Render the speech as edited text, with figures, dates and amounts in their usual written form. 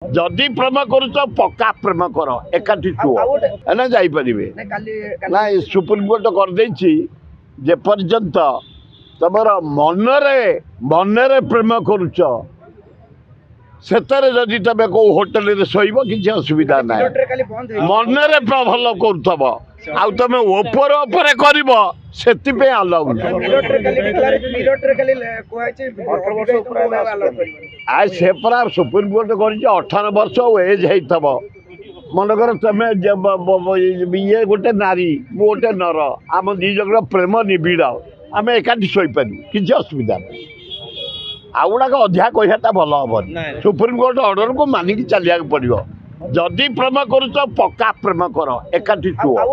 जदि प्रेम करुच पक्का प्रेम कर एकाठी छुआ ना जापर ना सुप्रीम कोर्ट करदे जे पर्यंत तुम मनरे प्रेम करुच सेतरे जदि तुम को होटेल रे शोइब किसी असुविधा ना मनरे भल करुथब आउ तुम ओपर ओपर कर से अलाउ आ से परा सुप्रीम कोर्ट कर 18 वर्ष एज होइथब मनकर तुम ये गोटे नारी गोटे नर आम दी जन प्रेम निबिड़ आम एकाठी शोपार किसी असुविधा नहीं आउगुड़ाक अधिका कहटा भल हम सुप्रीम कोर्ट ऑर्डर को मानिक चलिया पड़ो जदि प्रेम करुच पक्का प्रेम कर एकाठी छुआ।